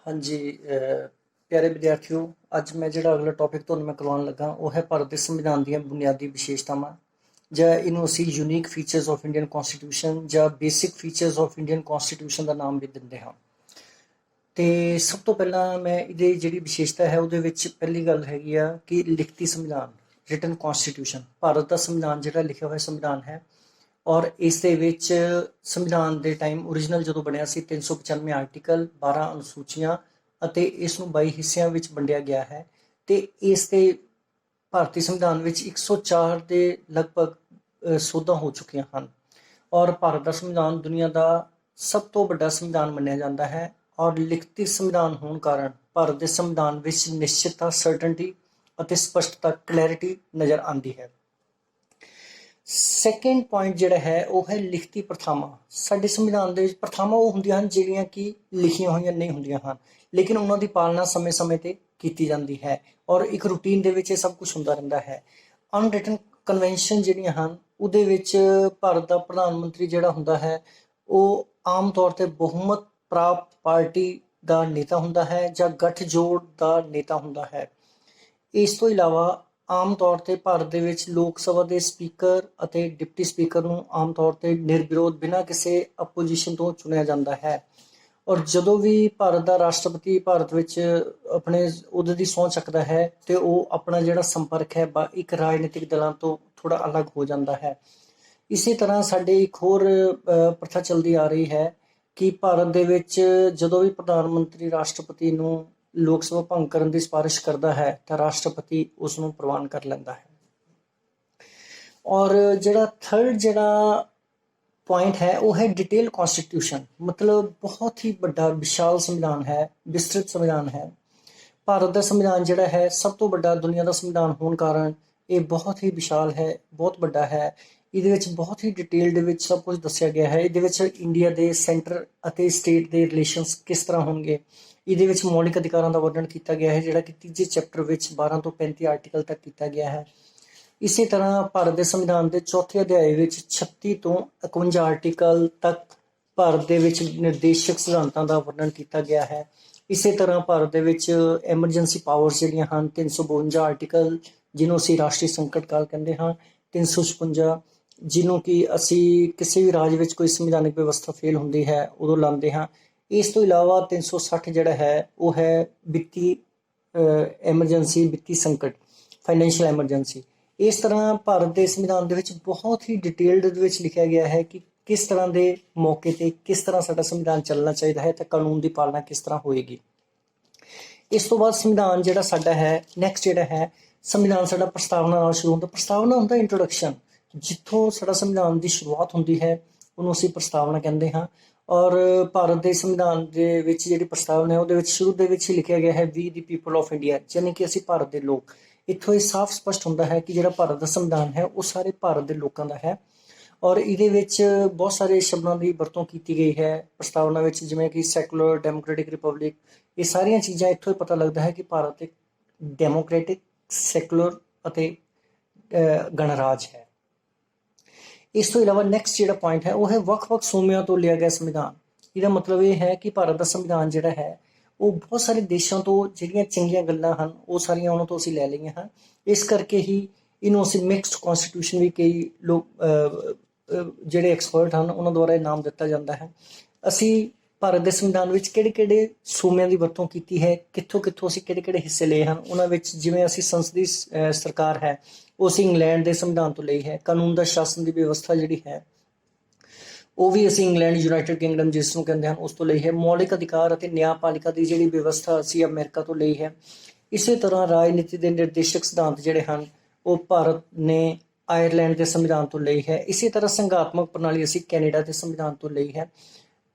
हाँ जी प्यारे विद्यार्थियों, ਅੱਜ ਮੈਂ ਜਿਹੜਾ ਅਗਲਾ ਟੌਪਿਕ ਤੁਹਾਨੂੰ ਮੈਂ ਕਰਵਾਉਣ ਲੱਗਾ ਉਹ ਹੈ ਭਾਰਤ ਦੇ ਸੰਵਿਧਾਨ ਦੀਆਂ ਬੁਨਿਆਦੀ ਵਿਸ਼ੇਸ਼ਤਾਵਾਂ ਜਾਂ ਇਹਨੂੰ ਅਸੀਂ unique features of Indian constitution ਜਾਂ basic features of Indian constitution ਦਾ ਨਾਮ ਵੀ ਦਿੰਦੇ ਹਾਂ। ਤੇ ਸਭ ਤੋਂ ਪਹਿਲਾਂ ਮੈਂ ਇਹਦੀ ਜਿਹੜੀ ਵਿਸ਼ੇਸ਼ਤਾ ਹੈ ਉਹਦੇ ਵਿੱਚ ਪਹਿਲੀ ਗੱਲ ਹੈਗੀ ਆ ਕਿ ਲਿਖਤੀ ਸੰਵਿਧਾਨ ਰਿਟਨ ਕਨਸਟੀਟਿਊਸ਼ਨ। ਭਾਰਤ ਦਾ ਸੰਵਿਧਾਨ ਜਿਹੜਾ ਲਿਖਿਆ ਹੋਇਆ ਸੰਵਿਧਾਨ ਹੈ ਔਰ ਇਸ ਦੇ ਵਿੱਚ ਸੰਵਿਧਾਨ ਦੇ ਟਾਈਮ ਓਰੀਜਨਲ ਜਦੋਂ ਬਣਿਆ ਸੀ 395 ਆਰਟੀਕਲ 12 ਅਨੁਸੂਚੀਆਂ ਅਤੇ ਇਸ ਨੂੰ 22 ਹਿੱਸਿਆਂ ਵਿੱਚ ਵੰਡਿਆ ਗਿਆ ਹੈ। ਤੇ ਇਸ ਦੇ ਭਾਰਤੀ ਸੰਵਿਧਾਨ ਵਿੱਚ 104 ਦੇ ਲਗਭਗ ਸੋਧਾਂ ਹੋ ਚੁੱਕੀਆਂ ਹਨ ਔਰ ਭਾਰਤ ਦਾ ਸੰਵਿਧਾਨ ਦੁਨੀਆ ਦਾ ਸਭ ਤੋਂ ਵੱਡਾ ਸੰਵਿਧਾਨ ਮੰਨਿਆ ਜਾਂਦਾ ਹੈ ਔਰ ਲਿਖਤੀ ਸੰਵਿਧਾਨ ਹੋਣ ਕਾਰਨ ਭਾਰਤ ਦੇ ਸੰਵਿਧਾਨ ਵਿੱਚ ਨਿਸ਼ਚਿਤਤਾ, ਸਰਟਨਟੀ ਅਤੇ ਸਪਸ਼ਟਤਾ, ਕਲੈਰਿਟੀ ਨਜ਼ਰ ਆਉਂਦੀ ਹੈ। ਸੈਕੰਡ ਪੁਆਇੰਟ ਜਿਹੜਾ ਹੈ ਉਹ ਹੈ ਲਿਖਤੀ ਪ੍ਰਥਾਵਾਂ। ਸਾਡੇ ਸੰਵਿਧਾਨ ਦੇ ਵਿੱਚ ਪ੍ਰਥਾਵਾਂ ਉਹ ਹੁੰਦੀਆਂ ਹਨ ਜਿਹੜੀਆਂ ਕਿ ਲਿਖੀਆਂ ਹੋਈਆਂ ਨਹੀਂ ਹੁੰਦੀਆਂ ਹਨ, ਲੇਕਿਨ ਉਹਨਾਂ ਦੀ ਪਾਲਣਾ ਸਮੇਂ-ਸਮੇਂ ਤੇ ਕੀਤੀ ਜਾਂਦੀ ਹੈ ਔਰ ਇੱਕ ਰੂਟੀਨ ਦੇ ਵਿੱਚ ਇਹ ਸਭ ਕੁਝ ਹੁੰਦਾ ਰਹਿੰਦਾ ਹੈ। ਅਨਰਿਟਨ ਕਨਵੈਨਸ਼ਨ ਜਿਹੜੀਆਂ ਹਨ ਉਹਦੇ ਵਿੱਚ ਭਾਰਤ ਦਾ ਪ੍ਰਧਾਨ ਮੰਤਰੀ ਜਿਹੜਾ ਹੁੰਦਾ ਹੈ ਉਹ ਆਮ ਤੌਰ ਤੇ ਬਹੁਮਤ ਪ੍ਰਾਪਤ ਪਾਰਟੀ ਦਾ ਨੇਤਾ ਹੁੰਦਾ ਹੈ ਜਾਂ ਗੱਠਜੋੜ ਦਾ ਨੇਤਾ ਹੁੰਦਾ ਹੈ। ਇਸ ਤੋਂ ਇਲਾਵਾ ਆਮ ਤੌਰ ਤੇ ਭਾਰਤ ਦੇ ਵਿੱਚ ਲੋਕ ਸਭਾ ਦੇ ਸਪੀਕਰ ਅਤੇ ਡਿਪਟੀ ਸਪੀਕਰ ਨੂੰ ਆਮ ਤੌਰ ਤੇ ਨਿਰਵਿਰੋਧ ਬਿਨਾਂ ਕਿਸੇ ਆਪੋਜੀਸ਼ਨ ਤੋਂ ਚੁਣਿਆ ਜਾਂਦਾ ਹੈ ਔਰ ਜਦੋਂ ਵੀ ਭਾਰਤ ਦਾ ਰਾਸ਼ਟਰਪਤੀ ਭਾਰਤ ਵਿੱਚ ਆਪਣੇ ਅਹੁਦੇ ਦੀ ਸਹੁੰ ਚੱਕਦਾ ਹੈ ਤੇ ਉਹ ਆਪਣਾ ਜਿਹੜਾ ਸੰਪਰਕ ਹੈ ਇੱਕ ਰਾਜਨੀਤਿਕ ਦਲਾਂ ਤੋਂ ਥੋੜਾ ਅਲੱਗ ਹੋ ਜਾਂਦਾ ਹੈ। ਇਸੇ ਤਰ੍ਹਾਂ ਸਾਡੇ ਇੱਕ ਹੋਰ ਪ੍ਰਥਾ ਚੱਲਦੀ ਆ ਰਹੀ ਹੈ ਕਿ ਭਾਰਤ ਦੇ ਵਿੱਚ ਜਦੋਂ ਵੀ ਪ੍ਰਧਾਨ ਮੰਤਰੀ ਰਾਸ਼ਟਰਪਤੀ ਨੂੰ ਲੋਕ ਸਭਾ ਭੰਗ ਕਰਨ ਦੀ ਸਿਫਾਰਿਸ਼ ਕਰਦਾ ਹੈ ਤਾਂ ਰਾਸ਼ਟਰਪਤੀ ਉਸ ਨੂੰ ਪ੍ਰਵਾਨ ਕਰ ਲੈਂਦਾ ਹੈ। ਔਰ ਜਿਹੜਾ ਥਰਡ ਜਿਹੜਾ ਪੁਆਇੰਟ ਹੈ ਉਹ ਹੈ ਡਿਟੇਲ ਕਨਸਟੀਟਿਊਸ਼ਨ, ਮਤਲਬ ਬਹੁਤ ਹੀ ਵੱਡਾ ਵਿਸ਼ਾਲ ਸੰਵਿਧਾਨ ਹੈ, ਵਿਸਤ੍ਰਿਤ ਸੰਵਿਧਾਨ ਹੈ। ਭਾਰਤ ਦਾ ਸੰਵਿਧਾਨ ਜਿਹੜਾ ਹੈ ਸਭ ਤੋਂ ਵੱਡਾ ਦੁਨੀਆ ਦਾ ਸੰਵਿਧਾਨ ਹੋਣ ਕਾਰਨ ਇਹ ਬਹੁਤ ਹੀ ਵਿਸ਼ਾਲ ਹੈ, ਬਹੁਤ ਵੱਡਾ ਹੈ। ਇਹਦੇ ਵਿੱਚ ਬਹੁਤ ਹੀ ਡਿਟੇਲ ਦੇ ਵਿੱਚ ਸਭ ਕੁਝ ਦੱਸਿਆ ਗਿਆ ਹੈ। ਇਹਦੇ ਵਿੱਚ ਇੰਡੀਆ ਦੇ ਸੈਂਟਰ ਅਤੇ ਸਟੇਟ ਦੇ ਰਿਲੇਸ਼ਨਸ ਕਿਸ ਤਰ੍ਹਾਂ ਹੋਣਗੇ, ਇਹਦੇ ਵਿੱਚ ਮੌਲਿਕ ਅਧਿਕਾਰਾਂ ਦਾ ਵਰਣਨ ਕੀਤਾ ਗਿਆ ਹੈ ਜਿਹੜਾ ਕਿ ਤੀਜੇ ਚੈਪਟਰ ਵਿੱਚ 12 ਤੋਂ 35 ਆਰਟੀਕਲ ਤੱਕ ਕੀਤਾ ਗਿਆ ਹੈ। ਇਸੇ ਤਰ੍ਹਾਂ ਭਾਰਤ ਦੇ ਸੰਵਿਧਾਨ ਦੇ ਚੌਥੇ ਅਧਿਆਏ ਵਿੱਚ 36 ਤੋਂ 51 ਆਰਟੀਕਲ ਤੱਕ ਭਾਰਤ ਦੇ ਵਿੱਚ ਨਿਰਦੇਸ਼ਕ ਸਿਧਾਂਤਾਂ ਦਾ ਵਰਣਨ ਕੀਤਾ ਗਿਆ ਹੈ। ਇਸੇ ਤਰ੍ਹਾਂ ਭਾਰਤ ਦੇ ਵਿੱਚ ਐਮਰਜੈਂਸੀ ਪਾਵਰਸ ਜਿਹੜੀਆਂ ਹਨ 352 ਆਰਟੀਕਲ ਜਿਹਨੂੰ ਅਸੀਂ ਰਾਸ਼ਟਰੀ ਸੰਕਟ ਕਾਲ ਕਹਿੰਦੇ ਹਾਂ, 356 ਜਿਹਨੂੰ ਕਿ ਅਸੀਂ ਕਿਸੇ ਵੀ ਰਾਜ ਵਿੱਚ ਕੋਈ ਸੰਵਿਧਾਨਕ ਵਿਵਸਥਾ ਫੇਲ ਹੁੰਦੀ ਹੈ ਉਦੋਂ ਲਾਉਂਦੇ ਹਾਂ। ਇਸ ਤੋਂ ਇਲਾਵਾ 360 ਜਿਹੜਾ ਹੈ ਉਹ ਹੈ ਵਿੱਤੀ ਐਮਰਜੈਂਸੀ, ਵਿੱਤੀ ਸੰਕਟ, ਫਾਈਨੈਂਸ਼ੀਅਲ ਐਮਰਜੈਂਸੀ। ਇਸ ਤਰ੍ਹਾਂ ਭਾਰਤ ਦੇ ਸੰਵਿਧਾਨ ਦੇ ਵਿੱਚ ਬਹੁਤ ਹੀ ਡਿਟੇਲਡ ਦੇ ਵਿੱਚ ਲਿਖਿਆ ਗਿਆ ਹੈ ਕਿ ਕਿਸ ਤਰ੍ਹਾਂ ਦੇ ਮੌਕੇ ਤੇ ਕਿਸ ਤਰ੍ਹਾਂ ਸਾਡਾ ਸੰਵਿਧਾਨ ਚੱਲਣਾ ਚਾਹੀਦਾ ਹੈ ਤੇ ਕਾਨੂੰਨ ਦੀ ਪਾਲਣਾ ਕਿਸ ਤਰ੍ਹਾਂ ਹੋਏਗੀ। ਇਸ ਤੋਂ ਬਾਅਦ ਸੰਵਿਧਾਨ ਜਿਹੜਾ ਸਾਡਾ ਹੈ ਨੈਕਸਟ ਜਿਹੜਾ ਹੈ ਸੰਵਿਧਾਨ ਸਾਡਾ ਪ੍ਰਸਤਾਵਨਾ ਨਾਲ ਸ਼ੁਰੂ ਹੁੰਦਾ। ਪ੍ਰਸਤਾਵਨਾ ਹੁੰਦਾ ਇੰਟਰੋਡਕਸ਼ਨ, ਜਿੱਥੋਂ ਸਾਡਾ ਸੰਵਿਧਾਨ ਦੀ ਸ਼ੁਰੂਆਤ ਹੁੰਦੀ ਹੈ ਉਹਨੂੰ ਅਸੀਂ ਪ੍ਰਸਤਾਵਨਾ ਕਹਿੰਦੇ ਹਾਂ। ਔਰ ਭਾਰਤ ਦੇ ਸੰਵਿਧਾਨ ਦੇ ਵਿੱਚ ਜਿਹੜੀ ਪ੍ਰਸਤਾਵਨਾ ਹੈ ਉਹਦੇ ਵਿੱਚ ਸ਼ੁਰੂ ਦੇ ਵਿੱਚ ਹੀ ਲਿਖਿਆ ਗਿਆ ਹੈ ਵੀ ਦੀ ਪੀਪਲ ਆਫ ਇੰਡੀਆ, ਯਾਨੀ ਕਿ ਅਸੀਂ ਭਾਰਤ ਦੇ ਲੋਕ। ਇੱਥੋਂ ਇਹ ਸਾਫ਼ ਸਪਸ਼ਟ ਹੁੰਦਾ ਹੈ ਕਿ ਜਿਹੜਾ ਭਾਰਤ ਦਾ ਸੰਵਿਧਾਨ ਹੈ ਉਹ ਸਾਰੇ ਭਾਰਤ ਦੇ ਲੋਕਾਂ ਦਾ ਹੈ ਔਰ ਇਹਦੇ ਵਿੱਚ ਬਹੁਤ ਸਾਰੇ ਸ਼ਬਦਾਂ ਦੀ ਵਰਤੋਂ ਕੀਤੀ ਗਈ ਹੈ ਪ੍ਰਸਤਾਵਨਾ ਵਿੱਚ, ਜਿਵੇਂ ਕਿ ਸੈਕੂਲਰ, ਡੈਮੋਕ੍ਰੈਟਿਕ, ਰਿਪਬਲਿਕ। ਇਹ ਸਾਰੀਆਂ ਚੀਜ਼ਾਂ ਇੱਥੋਂ ਹੀ ਪਤਾ ਲੱਗਦਾ ਹੈ ਕਿ ਭਾਰਤ ਇੱਕ ਡੈਮੋਕ੍ਰੈਟਿਕ, ਸੈਕੂਲਰ ਅਤੇ ਗਣਰਾਜ ਹੈ। ਇਸ ਤੋਂ ਇਲਾਵਾ ਨੈਕਸਟ ਜਿਹੜਾ ਪੁਆਇੰਟ ਹੈ ਉਹ ਹੈ ਵੱਖ-ਵੱਖ ਸੂਬਿਆਂ ਤੋਂ ਲਿਆ ਗਿਆ ਸੰਵਿਧਾਨ। ਇਹਦਾ ਮਤਲਬ ਇਹ ਹੈ ਕਿ ਭਾਰਤ ਦਾ ਸੰਵਿਧਾਨ ਜਿਹੜਾ ਹੈ ਉਹ ਬਹੁਤ ਸਾਰੇ ਦੇਸ਼ਾਂ ਤੋਂ ਜਿਹੜੀਆਂ ਚੰਗੀਆਂ ਗੱਲਾਂ ਹਨ ਉਹ ਸਾਰੀਆਂ ਉਹਨਾਂ ਤੋਂ ਅਸੀਂ ਲੈ ਲਈਆਂ ਹਨ। ਇਸ ਕਰਕੇ ਹੀ ਇਹਨੂੰ ਅਸੀਂ ਮਿਕਸਡ ਕਨਸਟੀਟਿਊਸ਼ਨ ਵੀ ਕਈ ਲੋਕ ਜਿਹੜੇ ਐਕਸਪਰਟ ਹਨ ਉਹਨਾਂ ਦੁਆਰਾ ਇਹ ਨਾਮ ਦਿੱਤਾ ਜਾਂਦਾ ਹੈ। ਅਸੀਂ ਭਾਰਤ ਦੇ ਸੰਵਿਧਾਨ ਵਿੱਚ ਕਿਹੜੇ-ਕਿਹੜੇ ਸੂਬਿਆਂ ਦੀ ਵਰਤੋਂ ਕੀਤੀ ਹੈ, ਕਿੱਥੋਂ-ਕਿੱਥੋਂ ਅਸੀਂ ਕਿਹੜੇ-ਕਿਹੜੇ ਹਿੱਸੇ ਲਏ ਹਨ ਉਹਨਾਂ ਵਿੱਚ, ਜਿਵੇਂ ਅਸੀਂ ਸੰਸਦੀ ਸਰਕਾਰ ਹੈ ਉਹ ਅਸੀਂ ਇੰਗਲੈਂਡ ਦੇ ਸੰਵਿਧਾਨ ਤੋਂ ਲਈ ਹੈ। ਕਾਨੂੰਨ ਦਾ ਸ਼ਾਸਨ ਦੀ ਵਿਵਸਥਾ ਜਿਹੜੀ ਹੈ ਉਹ ਵੀ ਅਸੀਂ ਇੰਗਲੈਂਡ, ਯੂਨਾਈਟਿਡ ਕਿੰਗਡਮ ਜਿਸ ਨੂੰ ਕਹਿੰਦੇ ਹਨ ਉਸ ਤੋਂ ਲਈ ਹੈ। ਮੌਲਿਕ ਅਧਿਕਾਰ ਅਤੇ ਨਿਆਂਪਾਲਿਕਾ ਦੀ ਜਿਹੜੀ ਵਿਵਸਥਾ ਅਸੀਂ ਅਮਰੀਕਾ ਤੋਂ ਲਈ ਹੈ। ਇਸੇ ਤਰ੍ਹਾਂ ਰਾਜਨੀਤੀ ਦੇ ਨਿਰਦੇਸ਼ਕ ਸਿਧਾਂਤ ਜਿਹੜੇ ਹਨ ਉਹ ਭਾਰਤ ਨੇ ਆਇਰਲੈਂਡ ਦੇ ਸੰਵਿਧਾਨ ਤੋਂ ਲਈ ਹੈ। ਇਸੇ ਤਰ੍ਹਾਂ ਸੰਘਾਤਮਕ ਪ੍ਰਣਾਲੀ ਅਸੀਂ ਕੈਨੇਡਾ ਦੇ ਸੰਵਿਧਾਨ ਤੋਂ ਲਈ ਹੈ।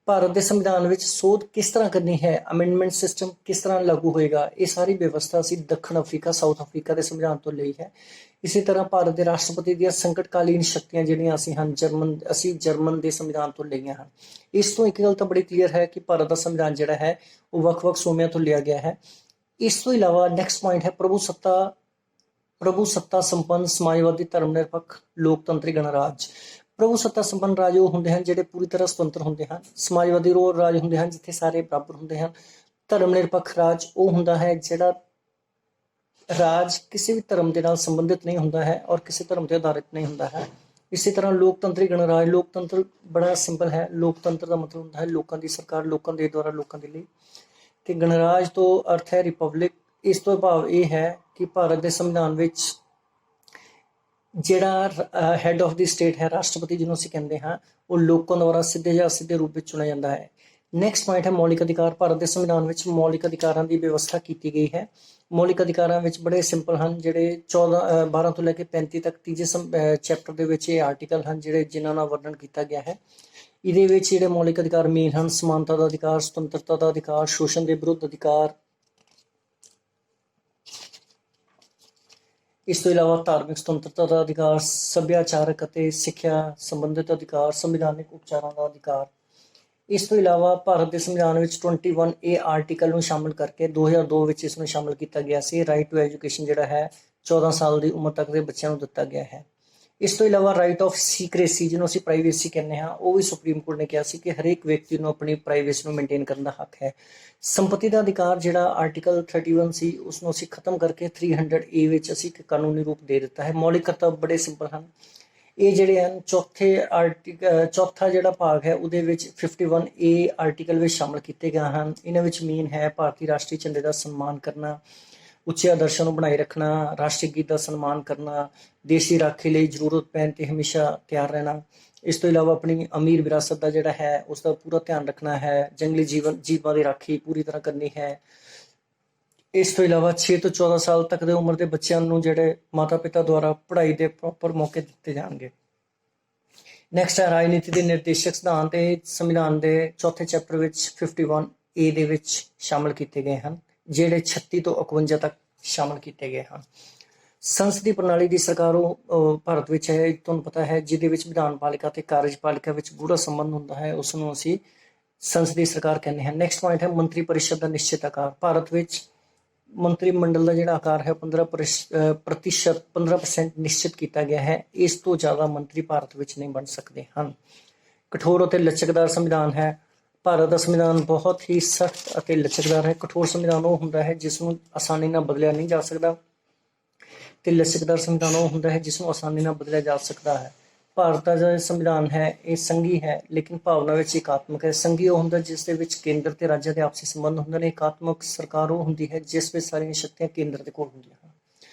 ਭਾਰਤ ਦੇ ਸੰਵਿਧਾਨ ਵਿੱਚ ਸੋਧ ਕਿਸ ਤਰ੍ਹਾਂ ਕਰਨੀ ਹੈ, ਅਮੈਂਡਮੈਂਟ ਸਿਸਟਮ ਕਿਸ ਤਰ੍ਹਾਂ ਲਾਗੂ ਹੋਏਗਾ, ਇਹ ਸਾਰੀ ਵਿਵਸਥਾ ਅਸੀਂ ਦੱਖਣ ਅਫਰੀਕਾ, ਸਾਊਥ ਅਫਰੀਕਾ ਦੇ ਸੰਵਿਧਾਨ ਤੋਂ ਲਈ ਹੈ। ਇਸੇ ਤਰ੍ਹਾਂ ਭਾਰਤ ਦੇ ਰਾਸ਼ਟਰਪਤੀ ਦੀਆਂ ਸੰਕਟਕਾਲੀਨ ਸ਼ਕਤੀਆਂ ਜਿਹੜੀਆਂ ਅਸੀਂ ਜਰਮਨ ਦੇ ਸੰਵਿਧਾਨ ਤੋਂ ਲਈਆਂ ਹਨ। ਇਸ ਤੋਂ ਇੱਕ ਗੱਲ ਤਾਂ ਬੜੀ ਕਲੀਅਰ ਹੈ ਕਿ ਭਾਰਤ ਦਾ ਸੰਵਿਧਾਨ ਜਿਹੜਾ ਹੈ ਉਹ ਵੱਖ-ਵੱਖ ਸੂਬਿਆਂ ਤੋਂ ਲਿਆ ਗਿਆ ਹੈ। ਇਸ ਤੋਂ ਇਲਾਵਾ ਨੈਕਸਟ ਪੁਆਇੰਟ ਹੈ ਪ੍ਰਭੂ ਸੱਤਾ ਸੰਪੰਨ, ਸਮਾਜਵਾਦੀ, ਧਰਮ ਨਿਰਪੱਖ, ਲੋਕਤੰਤਰੀ ਗਣਰਾਜ। ਪ੍ਰਭੂ ਸੱਤਾ ਸੰਪੰਨ ਰਾਜ ਉਹ ਹੁੰਦੇ ਹਨ ਜਿਹੜੇ ਪੂਰੀ ਤਰ੍ਹਾਂ ਸੁਤੰਤਰ ਹੁੰਦੇ ਹਨ। ਸਮਾਜਵਾਦੀ ਰਾਜ ਹੁੰਦੇ ਹਨ ਜਿੱਥੇ ਸਾਰੇ ਬਰਾਬਰ ਹੁੰਦੇ ਹਨ। ਧਰਮ ਨਿਰਪੱਖ ਰਾਜ ਉਹ ਹੁੰਦਾ ਹੈ ਜਿਹੜਾ ਰਾਜ ਕਿਸੇ ਵੀ ਧਰਮ ਦੇ ਨਾਲ ਸੰਬੰਧਿਤ ਨਹੀਂ ਹੁੰਦਾ ਹੈ ਔਰ ਕਿਸੇ ਧਰਮ ਤੇ ਆਧਾਰਿਤ ਨਹੀਂ ਹੁੰਦਾ ਹੈ। ਇਸੇ ਤਰ੍ਹਾਂ ਲੋਕਤੰਤਰੀ ਗਣਰਾਜ, ਲੋਕਤੰਤਰ ਬੜਾ ਸਿੰਪਲ ਹੈ। ਲੋਕਤੰਤਰ ਦਾ ਮਤਲਬ ਹੁੰਦਾ ਹੈ ਲੋਕਾਂ ਦੀ ਸਰਕਾਰ, ਲੋਕਾਂ ਦੇ ਦੁਆਰਾ ਲੋਕਾਂ ਦੇ ਲਈ। ਤੇ ਗਣਰਾਜ ਤੋਂ ਅਰਥ ਹੈ ਰਿਪਬਲਿਕ। ਇਸ ਤੋਂ ਭਾਵ ਇਹ ਹੈ ਕਿ ਭਾਰਤ ਦੇ ਸੰਵਿਧਾਨ ਵਿੱਚ ਜਿਹੜਾ ਹੈਡ ਆਫ ਦੀ ਸਟੇਟ ਹੈ, ਰਾਸ਼ਟਰਪਤੀ ਜਿਹਨੂੰ ਅਸੀਂ ਕਹਿੰਦੇ ਹਾਂ, ਉਹ ਲੋਕਾਂ ਦੁਆਰਾ ਸਿੱਧੇ ਜਾਂ ਅਸਿੱਧੇ ਰੂਪ ਵਿੱਚ ਚੁਣਿਆ ਜਾਂਦਾ ਹੈ। ਨੈਕਸਟ ਪੁਆਇੰਟ ਹੈ ਮੌਲਿਕ ਅਧਿਕਾਰ। ਭਾਰਤ ਦੇ ਸੰਵਿਧਾਨ ਵਿੱਚ ਮੌਲਿਕ ਅਧਿਕਾਰਾਂ ਦੀ ਵਿਵਸਥਾ ਕੀਤੀ ਗਈ ਹੈ। ਮੌਲਿਕ ਅਧਿਕਾਰਾਂ ਵਿੱਚ ਬੜੇ ਸਿੰਪਲ ਹਨ, ਜਿਹੜੇ 12 ਤੋਂ ਲੈ ਕੇ 35 ਤੱਕ ਤੀਜੇ ਚੈਪਟਰ ਦੇ ਵਿੱਚ ਇਹ ਆਰਟੀਕਲ ਹਨ ਜਿਨ੍ਹਾਂ ਨਾਲ ਵਰਣਨ ਕੀਤਾ ਗਿਆ ਹੈ। ਇਹਦੇ ਵਿੱਚ ਜਿਹੜੇ ਮੌਲਿਕ ਅਧਿਕਾਰ ਮੇਨ ਹਨ: ਸਮਾਨਤਾ ਦਾ ਅਧਿਕਾਰ, ਸੁਤੰਤਰਤਾ ਦਾ ਅਧਿਕਾਰ, ਸ਼ੋਸ਼ਣ ਦੇ ਵਿਰੁੱਧ ਅਧਿਕਾਰ। ਇਸ ਤੋਂ ਇਲਾਵਾ ਧਾਰਮਿਕ ਸੁਤੰਤਰਤਾ ਦਾ ਅਧਿਕਾਰ, ਸੱਭਿਆਚਾਰਕ ਅਤੇ ਸਿੱਖਿਆ ਸੰਬੰਧਿਤ ਅਧਿਕਾਰ, ਸੰਵਿਧਾਨਿਕ ਉਪਚਾਰਾਂ ਦਾ ਅਧਿਕਾਰ। ਇਸ ਤੋਂ ਇਲਾਵਾ ਭਾਰਤ ਦੇ ਸੰਵਿਧਾਨ ਵਿੱਚ 21A ਆਰਟੀਕਲ ਨੂੰ ਸ਼ਾਮਲ ਕਰਕੇ 2002 ਵਿੱਚ ਇਸ ਨੂੰ ਸ਼ਾਮਲ ਕੀਤਾ ਗਿਆ ਸੀ। ਰਾਈਟ ਟੂ ਐਜੂਕੇਸ਼ਨ ਜਿਹੜਾ ਹੈ 14 ਸਾਲ ਦੀ ਉਮਰ ਤੱਕ ਦੇ ਬੱਚਿਆਂ ਨੂੰ ਦਿੱਤਾ ਗਿਆ ਹੈ। ਇਸ ਤੋਂ ਇਲਾਵਾ ਰਾਈਟ ਆਫ ਸੀਕ੍ਰੇਸੀ, ਜਿਹਨੂੰ ਅਸੀਂ ਪ੍ਰਾਈਵੇਸੀ ਕਹਿੰਦੇ ਹਾਂ, ਉਹ ਵੀ ਸੁਪਰੀਮ ਕੋਰਟ ਨੇ ਕਿਹਾ ਸੀ ਕਿ ਹਰੇਕ ਵਿਅਕਤੀ ਨੂੰ ਆਪਣੀ ਪ੍ਰਾਈਵੇਸੀ ਨੂੰ ਮੇਨਟੇਨ ਕਰਨ ਦਾ ਹੱਕ ਹੈ। ਸੰਪਤੀ ਦਾ ਅਧਿਕਾਰ ਜਿਹੜਾ ਆਰਟੀਕਲ 31 ਸੀ, ਉਸ ਨੂੰ ਅਸੀਂ ਖਤਮ ਕਰਕੇ 300A ਵਿੱਚ ਅਸੀਂ ਇੱਕ ਕਾਨੂੰਨੀ ਰੂਪ ਦੇ ਦਿੱਤਾ ਹੈ। ਮੌਲਿਕ ਕਰਤੱਵ ਬੜੇ ਸਿੰਪਲ ਹਨ। ਇਹ ਜਿਹੜੇ ਹਨ ਚੌਥਾ ਜਿਹੜਾ ਭਾਗ ਹੈ ਉਹਦੇ ਵਿੱਚ 51A ਆਰਟੀਕਲ ਵਿੱਚ ਸ਼ਾਮਲ ਕੀਤੇ ਗਏ ਹਨ। ਇਹਨਾਂ ਵਿੱਚ ਮੇਨ ਹੈ ਭਾਰਤੀ ਰਾਸ਼ਟਰੀ ਝੰਡੇ ਦਾ ਸਨਮਾਨ ਕਰਨਾ, ਉੱਚੇ ਆਦਰਸ਼ਾਂ ਨੂੰ ਬਣਾਈ ਰੱਖਣਾ, ਰਾਸ਼ਟਰੀ ਗੀਤ ਦਾ ਸਨਮਾਨ ਕਰਨਾ, ਦੇਸ਼ ਦੀ ਰਾਖੀ ਲਈ ਜ਼ਰੂਰਤ ਪੈਣ ਤੇ ਹਮੇਸ਼ਾ ਤਿਆਰ ਰਹਿਣਾ। ਇਸ ਤੋਂ ਇਲਾਵਾ ਆਪਣੀ ਅਮੀਰ ਵਿਰਾਸਤ ਦਾ ਜਿਹੜਾ ਹੈ ਉਸ ਦਾ ਪੂਰਾ ਧਿਆਨ ਰੱਖਣਾ ਹੈ। ਜੰਗਲੀ ਜੀਵਾਂ ਦੀ ਰਾਖੀ ਪੂਰੀ ਤਰ੍ਹਾਂ ਕਰਨੀ ਹੈ। ਇਸ ਤੋਂ ਇਲਾਵਾ 6 ਤੋਂ 14 ਸਾਲ ਤੱਕ ਦੇ ਉਮਰ ਦੇ ਬੱਚਿਆਂ ਨੂੰ ਜਿਹੜੇ ਮਾਤਾ ਪਿਤਾ ਦੁਆਰਾ ਪੜ੍ਹਾਈ ਦੇ ਪ੍ਰੋਪਰ ਮੌਕੇ ਦਿੱਤੇ ਜਾਣਗੇ। ਨੈਕਸਟ ਹੈ ਰਾਜਨੀਤੀ ਦੇ ਨਿਰਦੇਸ਼ਕ ਸਿਧਾਂਤ। ਇਹ ਸੰਵਿਧਾਨ ਦੇ ਚੌਥੇ ਚੈਪਟਰ ਵਿੱਚ 51A ਦੇ ਵਿੱਚ ਸ਼ਾਮਲ ਕੀਤੇ ਗਏ ਹਨ, ਜਿਹੜੇ 36 ਤੋਂ 51 ਤੱਕ ਸ਼ਾਮਲ ਕੀਤੇ ਗਏ ਹਨ। ਸੰਸਦੀ ਪ੍ਰਣਾਲੀ ਦੀ ਸਰਕਾਰ ਉਹ ਭਾਰਤ ਵਿੱਚ ਹੈ, ਤੁਹਾਨੂੰ ਪਤਾ ਹੈ, ਜਿਹਦੇ ਵਿੱਚ ਵਿਧਾਨ ਪਾਲਿਕਾ ਤੇ ਕਾਰਜਪਾਲਿਕਾ ਵਿੱਚ ਗੂੜਾ ਸੰਬੰਧ ਹੁੰਦਾ ਹੈ, ਉਸ ਨੂੰ ਅਸੀਂ ਸੰਸਦੀ ਸਰਕਾਰ ਕਹਿੰਦੇ ਹਾਂ। ਨੈਕਸਟ ਪੁਆਇੰਟ ਹੈ ਮੰਤਰੀ ਪਰਿਸ਼ਦ ਦਾ ਨਿਸ਼ਚਿਤ ਆਕਾਰ। ਭਾਰਤ ਵਿੱਚ ਮੰਤਰੀ ਮੰਡਲ ਦਾ ਜਿਹੜਾ ਆਕਾਰ ਹੈ 15% ਨਿਸ਼ਚਿਤ ਕੀਤਾ ਗਿਆ ਹੈ। ਇਸ ਤੋਂ ਜ਼ਿਆਦਾ ਮੰਤਰੀ ਭਾਰਤ ਵਿੱਚ ਨਹੀਂ ਬਣ ਸਕਦੇ ਹਨ। ਕਠੋਰ ਅਤੇ ਲਚਕਦਾਰ ਸੰਵਿਧਾਨ ਹੈ। ਭਾਰਤ ਦਾ ਸੰਵਿਧਾਨ ਬਹੁਤ ਹੀ ਸਖਤ ਅਤੇ ਲਚਕਦਾਰ ਹੈ। ਕਠੋਰ ਸੰਵਿਧਾਨ ਉਹ ਹੁੰਦਾ ਹੈ ਜਿਸ ਨੂੰ ਆਸਾਨੀ ਨਾਲ ਬਦਲਿਆ ਨਹੀਂ ਜਾ ਸਕਦਾ, ਤੇ ਲਚਕਦਾਰ ਸੰਵਿਧਾਨ ਉਹ ਹੁੰਦਾ ਹੈ ਜਿਸ ਨੂੰ ਆਸਾਨੀ ਨਾਲ ਬਦਲਿਆ ਜਾ ਸਕਦਾ ਹੈ। ਭਾਰਤ ਦਾ ਜਿਹੜਾ ਸੰਵਿਧਾਨ ਹੈ ਇਹ ਸੰਘੀ ਹੈ, ਲੇਕਿਨ ਭਾਵਨਾ ਵਿੱਚ ਇਕਾਤਮਕ ਹੈ। ਸੰਘੀ ਉਹ ਹੁੰਦਾ ਜਿਸ ਦੇ ਵਿੱਚ ਕੇਂਦਰ ਤੇ ਰਾਜਾਂ ਦੇ ਆਪਸੀ ਸੰਬੰਧ ਹੁੰਦੇ ਨੇ। ਇਕਾਤਮਕ ਸਰਕਾਰ ਉਹ ਹੁੰਦੀ ਹੈ ਜਿਸ ਵਿੱਚ ਸਾਰੀਆਂ ਸ਼ਕਤੀਆਂ ਕੇਂਦਰ ਦੇ ਕੋਲ ਹੁੰਦੀਆਂ ਹਨ।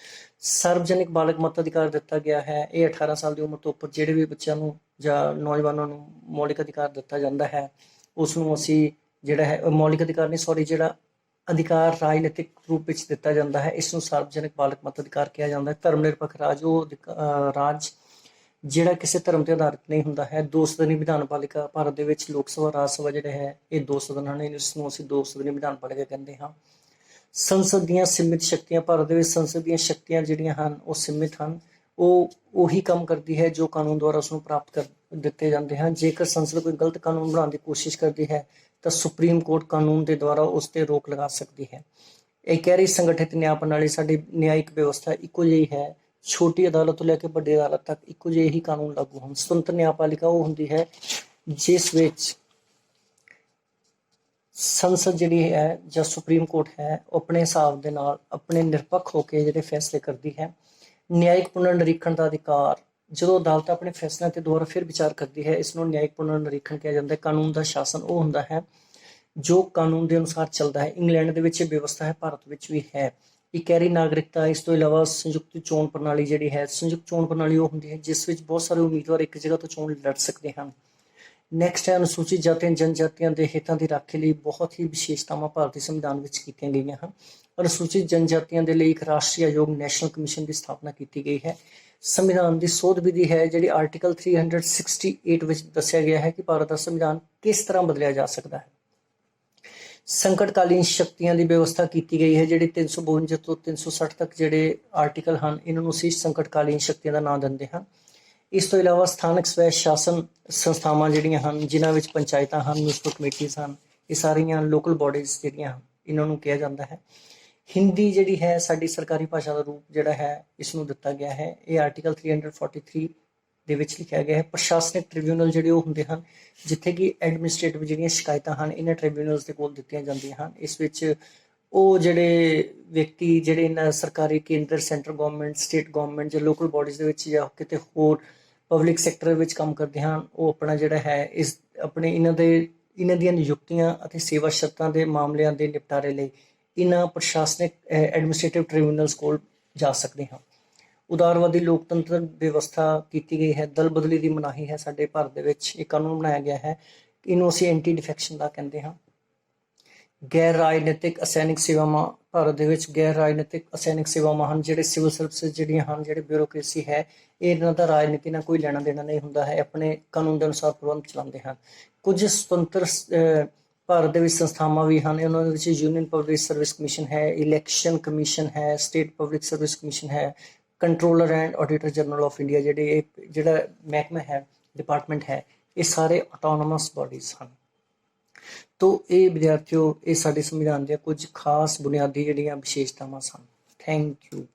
ਸਾਰਵਜਨਿਕ ਬਾਲਗ ਮਤ ਅਧਿਕਾਰ ਦਿੱਤਾ ਗਿਆ ਹੈ। ਇਹ 18 ਸਾਲ ਦੀ ਉਮਰ ਤੋਂ ਉੱਪਰ ਜਿਹੜੇ ਵੀ ਬੱਚਿਆਂ ਨੂੰ ਜਾਂ ਨੌਜਵਾਨਾਂ ਨੂੰ ਮੌਲਿਕ ਅਧਿਕਾਰ ਦਿੱਤਾ ਜਾਂਦਾ ਹੈ, ਉਸ ਨੂੰ ਅਸੀਂ ਜਿਹੜਾ ਹੈ ਮੌਲਿਕ ਅਧਿਕਾਰ ਨਹੀਂ, ਜਿਹੜਾ ਅਧਿਕਾਰ ਰਾਜਨੀਤਿਕ ਰੂਪ ਵਿੱਚ ਦਿੱਤਾ ਜਾਂਦਾ ਹੈ, ਇਸ ਨੂੰ ਸਾਰਵਜਨਿਕ ਬਾਲਗ ਮਤ ਅਧਿਕਾਰ ਕਿਹਾ ਜਾਂਦਾ ਹੈ। ਧਰਮ ਨਿਰਪੱਖ ਰਾਜ ਉਹ ਰਾਜ ਜਿਹੜਾ ਕਿਸੇ ਧਰਮ ਤੇ ਆਧਾਰਿਤ ਨਹੀਂ ਹੁੰਦਾ ਹੈ। ਦੋ ਸਦਨੀ ਵਿਧਾਨ ਪਾਲਿਕਾ। ਭਾਰਤ ਦੇ ਵਿੱਚ ਲੋਕ ਸਭਾ, ਰਾਜ ਸਭਾ ਜਿਹੜੇ ਹੈ ਇਹ ਦੋ ਸਦਨ ਹਨ, ਇਸ ਨੂੰ ਅਸੀਂ ਦੋ ਸਦਨੀ ਵਿਧਾਨ ਪਾਲਿਕਾ ਕਹਿੰਦੇ ਹਾਂ। ਸੰਸਦ ਦੀਆਂ ਸੀਮਿਤ ਸ਼ਕਤੀਆਂ। ਭਾਰਤ ਦੇ ਵਿੱਚ ਸੰਸਦ ਦੀਆਂ ਸ਼ਕਤੀਆਂ ਜਿਹੜੀਆਂ ਹਨ ਉਹ ਸੀਮਿਤ ਹਨ। ਉਹ ਉਹੀ ਕੰਮ ਕਰਦੀ ਹੈ ਜੋ ਕਾਨੂੰਨ ਦੁਆਰਾ ਉਸਨੂੰ ਪ੍ਰਾਪਤ ਕਰ ਦਿੱਤੇ ਜਾਂਦੇ ਹਨ। ਜੇਕਰ ਸੰਸਦ ਕੋਈ ਗਲਤ ਕਾਨੂੰਨ ਬਣਾਉਣ ਦੀ ਕੋਸ਼ਿਸ਼ ਕਰਦੀ ਹੈ ਤਾਂ ਸੁਪਰੀਮ ਕੋਰਟ ਕਾਨੂੰਨ ਦੇ ਦੁਆਰਾ ਉਸ ਤੇ ਰੋਕ ਲਗਾ ਸਕਦੀ ਹੈ। ਇਹ ਕਹਿ ਰਹੀ ਸੰਗਠਿਤ ਨਿਆਂ ਪ੍ਰਣਾਲੀ। ਸਾਡੀ ਨਿਆਇਕ ਵਿਵਸਥਾ ਇੱਕੋ ਜਿਹੀ ਹੈ, ਛੋਟੀ ਅਦਾਲਤ ਤੋਂ ਲੈ ਕੇ ਵੱਡੀ ਅਦਾਲਤ ਤੱਕ ਇੱਕੋ ਜਿਹੇ ਹੀ ਕਾਨੂੰਨ ਲਾਗੂ ਹਨ। ਸੁਤੰਤਰ ਨਿਆਂਪਾਲਿਕਾ ਉਹ ਹੁੰਦੀ ਹੈ ਜਿਸ ਵਿੱਚ ਸੰਸਦ ਜਿਹੜੀ ਹੈ ਜਾਂ ਸੁਪਰੀਮ ਕੋਰਟ ਹੈ ਉਹ ਆਪਣੇ ਹਿਸਾਬ ਦੇ ਨਾਲ ਆਪਣੇ ਨਿਰਪੱਖ ਹੋ ਕੇ ਜਿਹੜੇ ਫੈਸਲੇ ਕਰਦੀ ਹੈ। ਨਿਆਇਕ ਪੁਨਰ ਨਿਰੀਖਣ ਦਾ ਅਧਿਕਾਰ। ਜਦੋਂ ਅਦਾਲਤ ਆਪਣੇ ਫੈਸਲਿਆਂ ਤੇ ਦੁਬਾਰਾ ਫਿਰ ਵਿਚਾਰ ਕਰਦੀ ਹੈ, ਇਸ ਨੂੰ ਨਿਆਇਕ ਪੁਨਰ ਨਿਰੀਖਣ ਕਿਹਾ ਜਾਂਦਾ ਹੈ। ਕਾਨੂੰਨ ਦਾ ਸ਼ਾਸਨ ਉਹ ਹੁੰਦਾ ਹੈ ਜੋ ਕਾਨੂੰਨ ਦੇ ਅਨੁਸਾਰ ਚੱਲਦਾ ਹੈ। ਇੰਗਲੈਂਡ ਦੇ ਵਿੱਚ ਇਹ ਵਿਵਸਥਾ ਹੈ, ਭਾਰਤ ਵਿੱਚ ਵੀ ਹੈ। ਇਕਹਿਰੀ ਨਾਗਰਿਕਤਾ। ਇਸ ਤੋਂ ਇਲਾਵਾ ਸੰਯੁਕਤ ਚੋਣ ਪ੍ਰਣਾਲੀ ਜਿਹੜੀ ਹੈ, ਸੰਯੁਕਤ ਚੋਣ ਪ੍ਰਣਾਲੀ ਉਹ ਹੁੰਦੀ ਹੈ ਜਿਸ ਵਿੱਚ ਬਹੁਤ ਸਾਰੇ ਉਮੀਦਵਾਰ ਇੱਕ ਜਗ੍ਹਾ ਤੋਂ ਚੋਣ ਲੜ ਸਕਦੇ ਹਨ। ਨੈਕਸਟ ਹੈ ਅਨੁਸੂਚਿਤ ਜਾਤੀਆਂ ਜਨਜਾਤੀਆਂ ਦੇ ਹਿੱਤਾਂ ਦੀ ਰਾਖੀ ਲਈ ਬਹੁਤ ਹੀ ਵਿਸ਼ੇਸ਼ਤਾਵਾਂ ਭਾਰਤੀ ਸੰਵਿਧਾਨ ਵਿੱਚ ਕੀਤੀਆਂ ਗਈਆਂ ਹਨ। ਅਨੁਸੂਚਿਤ ਜਨਜਾਤੀਆਂ ਦੇ ਲਈ ਇੱਕ ਰਾਸ਼ਟਰੀ ਆਯੋਗ ਨੈਸ਼ਨਲ ਕਮਿਸ਼ਨ ਦੀ ਸਥਾਪਨਾ ਕੀਤੀ ਗਈ ਹੈ। ਸੰਵਿਧਾਨ ਦੀ ਸੋਧ ਵਿਧੀ ਹੈ ਜਿਹੜੀ ਆਰਟੀਕਲ 368 ਵਿੱਚ ਦੱਸਿਆ ਗਿਆ ਹੈ ਕਿ ਭਾਰਤ ਦਾ ਸੰਵਿਧਾਨ ਕਿਸ ਤਰ੍ਹਾਂ ਬਦਲਿਆ ਜਾ ਸਕਦਾ ਹੈ। ਸੰਕਟਕਾਲੀਨ ਸ਼ਕਤੀਆਂ ਦੀ ਵਿਵਸਥਾ ਕੀਤੀ ਗਈ ਹੈ। ਜਿਹੜੀ 352 ਤੋਂ 360 ਤੱਕ ਜਿਹੜੇ ਆਰਟੀਕਲ ਹਨ, ਇਹਨਾਂ ਨੂੰ ਅਸੀਂ ਸੰਕਟਕਾਲੀਨ ਸ਼ਕਤੀਆਂ ਦਾ ਨਾਮ ਦਿੰਦੇ ਹਾਂ। ਇਸ ਤੋਂ ਇਲਾਵਾ ਸਥਾਨਕ ਸਵੈ ਸ਼ਾਸਨ ਸੰਸਥਾਵਾਂ ਜਿਹੜੀਆਂ ਹਨ, ਜਿਨ੍ਹਾਂ ਵਿੱਚ ਪੰਚਾਇਤਾਂ ਹਨ, ਮਿਊਨਿਸਪਲ ਕਮੇਟੀਜ਼ ਹਨ, ਇਹ ਸਾਰੀਆਂ ਲੋਕਲ ਬੋਡੀਜ਼ ਜਿਹੜੀਆਂ ਹਨ, ਇਹਨਾਂ ਨੂੰ ਕਿਹਾ ਜਾਂਦਾ ਹੈ। ਹਿੰਦੀ ਜਿਹੜੀ ਹੈ ਸਾਡੀ ਸਰਕਾਰੀ ਭਾਸ਼ਾ ਦਾ ਰੂਪ ਜਿਹੜਾ ਹੈ ਇਸ ਨੂੰ ਦਿੱਤਾ ਗਿਆ ਹੈ। ਇਹ ਆਰਟੀਕਲ 343 ਦੇ ਵਿੱਚ ਲਿਖਿਆ ਗਿਆ ਹੈ। ਪ੍ਰਸ਼ਾਸਨਿਕ ਟ੍ਰਿਬਿਊਨਲ ਜਿਹੜੇ ਉਹ ਹੁੰਦੇ ਹਨ ਜਿੱਥੇ ਕਿ ਐਡਮਿਨਿਸਟ੍ਰੇਟਿਵ ਜਿਹੜੀਆਂ ਸ਼ਿਕਾਇਤਾਂ ਹਨ ਇਹਨਾਂ ਟ੍ਰਿਬਿਊਨਲਸ ਦੇ ਕੋਲ ਦਿੱਤੀਆਂ ਜਾਂਦੀਆਂ ਹਨ। ਇਸ ਵਿੱਚ ਉਹ ਜਿਹੜੇ ਵਿਅਕਤੀ ਜਿਹੜੇ ਇਹਨਾਂ ਸਰਕਾਰੀ ਕੇਂਦਰ, ਸੈਂਟਰ ਗਵਰਨਮੈਂਟ, ਸਟੇਟ ਗਵਰਨਮੈਂਟ ਜਾਂ ਲੋਕਲ ਬਾਡੀਜ਼ ਦੇ ਵਿੱਚ ਜਾਂ ਕਿਤੇ ਹੋਰ ਪਬਲਿਕ ਸੈਕਟਰ ਵਿੱਚ ਕੰਮ ਕਰਦੇ ਹਨ, ਉਹ ਆਪਣਾ ਜਿਹੜਾ ਹੈ ਇਸ ਆਪਣੇ ਇਹਨਾਂ ਦੀਆਂ ਨਿਯੁਕਤੀਆਂ ਅਤੇ ਸੇਵਾ ਸ਼ਰਤਾਂ ਦੇ ਮਾਮਲਿਆਂ ਦੇ ਨਿਪਟਾਰੇ ਲਈ ਇਹਨਾਂ ਪ੍ਰਸ਼ਾਸਨਿਕ ਐਡਮਿਨਿਸਟ੍ਰੇਟਿਵ ਟ੍ਰਿਬਿਊਨਲਸ ਕੋਲ ਜਾ ਸਕਦੇ ਹਾਂ। ਉਦਾਰਵਾਦੀ ਲੋਕਤੰਤਰ ਵਿਵਸਥਾ ਕੀਤੀ ਗਈ ਹੈ। ਦਲ ਬਦਲੀ ਦੀ ਮਨਾਹੀ ਹੈ। ਸਾਡੇ ਭਾਰਤ ਦੇ ਵਿੱਚ ਇਹ ਕਾਨੂੰਨ ਬਣਾਇਆ ਗਿਆ ਹੈ, ਇਹਨੂੰ ਅਸੀਂ ਐਂਟੀ ਡਿਫੈਕਸ਼ਨ ਦਾ ਕਹਿੰਦੇ ਹਾਂ। ਗੈਰ ਰਾਜਨੀਤਿਕ ਅਸੈਨਿਕ ਸੇਵਾਵਾਂ, ਭਾਰਤ ਦੇ ਵਿੱਚ ਗੈਰ ਰਾਜਨੀਤਿਕ ਅਸੈਨਿਕ ਸੇਵਾਵਾਂ ਹਨ। ਜਿਹੜੇ ਸਿਵਲ ਸਰਵਿਸਿਜ਼ ਜਿਹੜੀਆਂ ਹਨ, ਜਿਹੜੇ ਬਿਊਰੋਕ੍ਰੇਸੀ ਹੈ, ਇਹਨਾਂ ਦਾ ਰਾਜਨੀਤੀ ਨਾਲ ਕੋਈ ਲੈਣਾ ਦੇਣਾ ਨਹੀਂ ਹੁੰਦਾ ਹੈ, ਆਪਣੇ ਕਾਨੂੰਨ ਦੇ ਅਨੁਸਾਰ ਪ੍ਰਬੰਧ ਚਲਾਉਂਦੇ ਹਨ। ਕੁਝ ਸੁਤੰਤਰ ਭਾਰਤ ਦੇ ਵਿੱਚ ਸੰਸਥਾਵਾਂ ਵੀ ਹਨ। ਉਹਨਾਂ ਦੇ ਵਿੱਚ ਯੂਨੀਅਨ ਪਬਲਿਕ ਸਰਵਿਸ ਕਮਿਸ਼ਨ ਹੈ, ਇਲੈਕਸ਼ਨ ਕਮਿਸ਼ਨ ਹੈ, ਸਟੇਟ ਪਬਲਿਕ ਸਰਵਿਸ ਕਮਿਸ਼ਨ ਹੈ, controller and auditor general of India ਜਿਹੜਾ ਮਹਿਕਮਾ ਹੈ, ਡਿਪਾਰਟਮੈਂਟ ਹੈ, ਇਹ ਸਾਰੇ ਆਟੋਨੋਮਸ ਬਾਡੀਜ਼ ਹਨ। ਤੋ ਇਹ ਵਿਦਿਆਰਥੀਓ, ਇਹ ਸਾਡੇ ਸੰਵਿਧਾਨ ਦੀਆਂ ਕੁਝ ਖਾਸ ਬੁਨਿਆਦੀ ਜਿਹੜੀਆਂ ਵਿਸ਼ੇਸ਼ਤਾਵਾਂ ਸਨ। Thank you.